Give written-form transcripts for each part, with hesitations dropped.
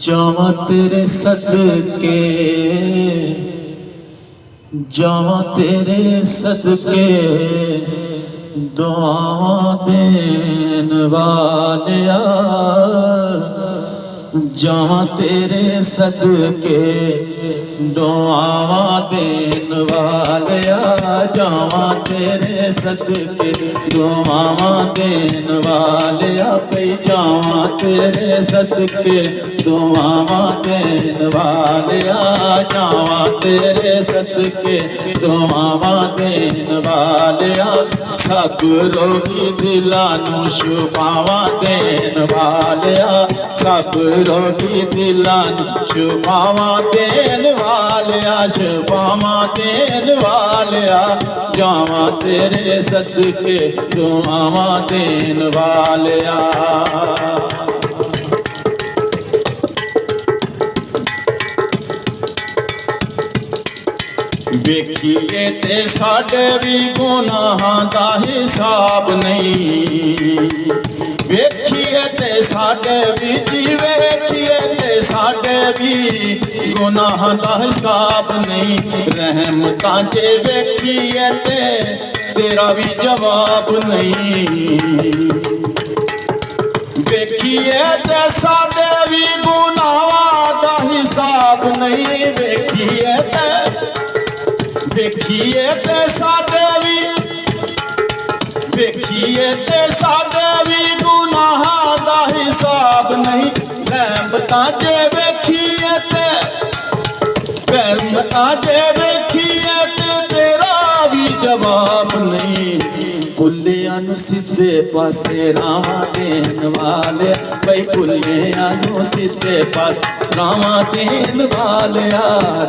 जावा तेरे सदके, जावा तेरे सदके, दुआवां देन वालिया। जावा तेरे सदके, दुआवां देन वालिया। जावा तेरे सदके, दुआवां देन वालिया। भई जावा तेरे सदके, दुआवां देन वालिया। जावा तेरे सदके, दुआवां देन वालिया। सब रोगी दिलां नूं शिफावां देन वालिया। सब रोगी दिलां नूं शिफावां देन वालिया। शिफावां देन वालिया। जावा तेरे सदके, दुआवां देन वालिया। वेखिए ते साडे भी गुनाहां दा हिसाब नहीं। वेखिए ते साडे भी जी, वेखिए ते साडे भी गुनाहां दा हिसाब नहीं। रहमतां जे वेखिए ते तेरा भी जवाब नहीं। वेखिए ते साडे भी गुनाहां दा हिसाब नहीं। वेखिए ते, वेखिए ते साडे भी, वेखिए ते साडे भी गुनाहां दा हिसाब नहीं। रहमतां जे वेखिए ते, रहमतां जे वेखिए ते तेरा भी जवाब नहीं। भुल्लियां नूं सीधे पासे रावां देन वाले। भई भुल्लियां नूं सीधे पासे रावां देन वालिया।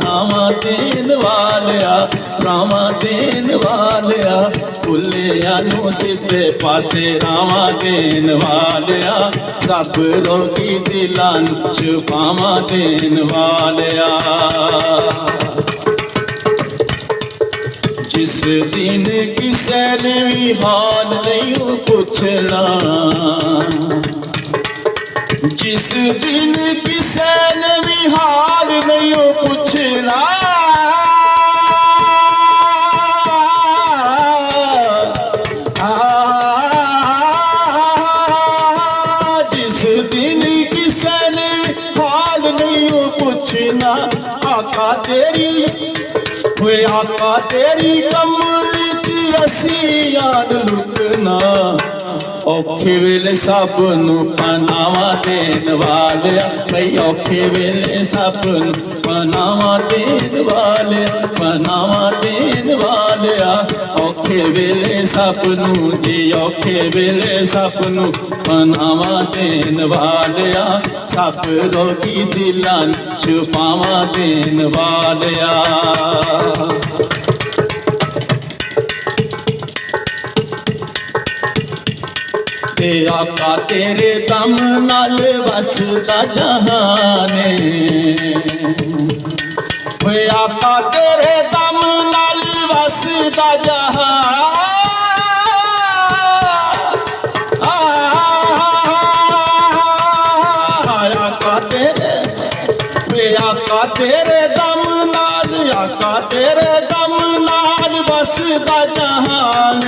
रावां देन वालिया, रावां देन वालिया। भुल्लियां नूं सीधे पासे रावां देन वालिया। सब रोगी दिलां नूं शिफावां देन वालिया। जिस दिन किसे ने भी हाल नहीं पुछना, जिस दिन किसे ने भी हाल नहीं पुछना। जिस दिन किसे ने हाल नहीं पुछना। आका तेरी, वे आका तेरी कमली की असी आन लुकना। औखे वेले सब नूं पनावां देन वालिया। भई औखे वेले सब नूं पनावां देन वालिया। पनावां देन वालिया। औखे वेले सब नूं जी, औखे वेले सब नूं पनावां देन वालिया। सब रोगी दिलां नूं शिफावां देन वालिया। ते आका तेरे दम नाल वसदा जहाने। वे आका तेरे दम नाल वसदा जहान। आका तेरे, वे आका तेरे दम नाल, आका तेरे दम नाल वसदा जहान।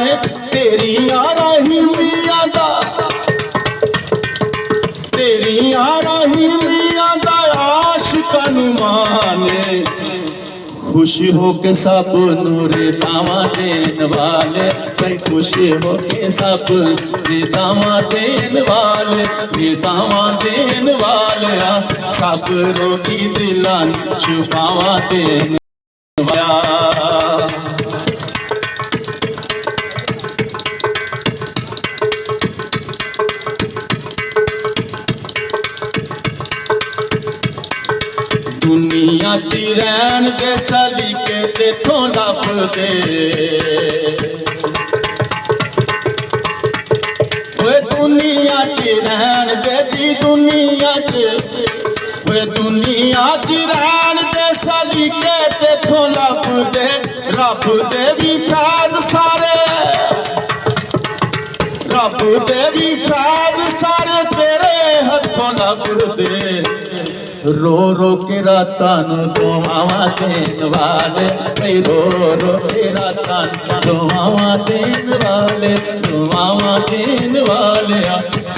तेरियां रहीमियां दा, तेरियां रहीमियां दा आशिकां नूं माने। खुश हो के सब नूरे दावां देन वाले। भई खुश हो के सब दावां देन वाले। दावां देन वालिया। सब रोगी दिलां नूं शिफावां देन वालिया। दुनिया च रैन दे सलीके तेथों लभदे। ओए दुनिया च रैन दे जी, दुनिया च, ओए दुनिया च रैन दे सलीके तेथों लभदे। रब दे भी फैज़ सारे, रब दे भी फैज सारे तेरे हथों लभदे रो रो के रातां नूं दुआवां देण वाले भई रो रो के रातां दुआवां देण वाले दुआवां देण वाले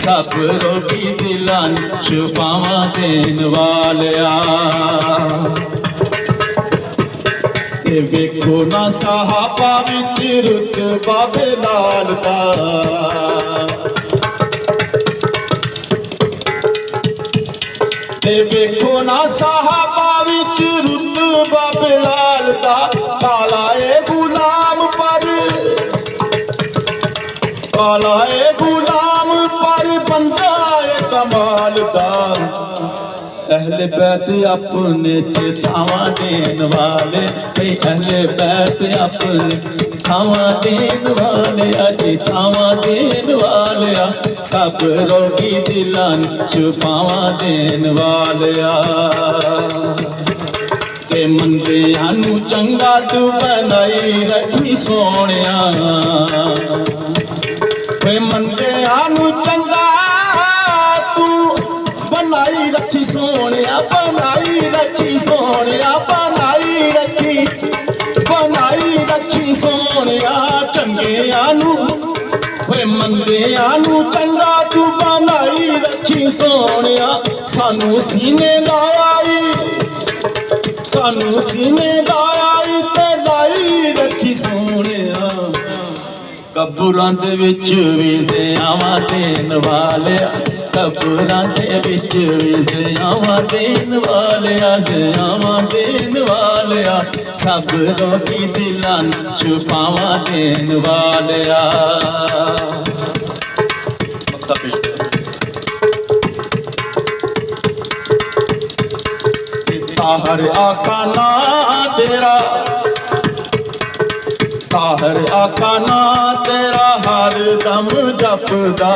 सब रोगी दिलां नूं शिफावां देण वाले वेखो ना सहाबा विच रुतबा बिलाल दा वेखो ना सहाबा विच रुतबा बिलाल दा काला ए गुलाम पर काला ए गुलाम पर बंदा ए कमाल दा अहले बैत अपने चितावां देन वाले भई अहले बैत अपने थावां देन वाले चितावां देन वाले सब रोगी दिलां नूं शिफावां देन वाले ते मंदियां नूं चंगा तू बनाई रखी सोहणिया वे मंदियां नूं चंगा बनाई रखी सोहणिया बनाई रखी सोहणिया बनाई रखी सोहणिया चंगियां नूं वे मंदियां नूं चंगा तू बनाई रखी सोहणिया सानू सीने लाया सानू सीने लाया ते लाई रखी सोहणिया कबरां दे विच वी ज़ियावां देण वाले कबरां दे विच वी ज़ियावां देण वाले ज़ियावां देण वाले सब रोगी दिलां नूं शिफावां देण वाले ताहर आका ना तेरा ताहर आका ना तेरा हर दम जपदा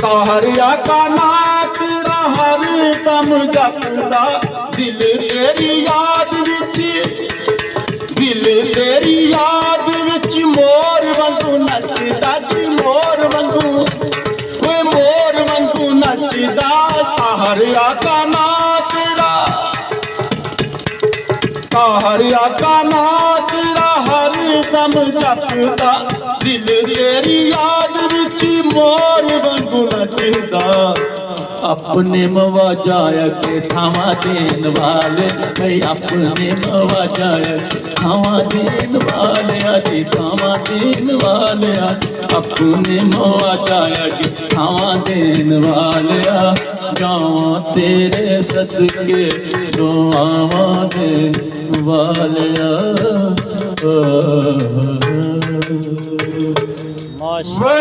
ताहर आका ना तेरा हर दम जपदा दिल तेरी याद विच मोर वांगू नचदा जी मोर वांगू वे मोर वांगू नचदा ताहर आका ना तेरा ताहर आका ना तेरा हर दम जपदा दिल तेरी याद विच मोर वांगू नचदा अपने मवाजा के थावां देन वाले भई अपने मवाजा थावां देन वाले जी थावां देन वाले अपने मवाजा के थावां देन वाले जावां तेरे सदके दुआवां देन वाले माशा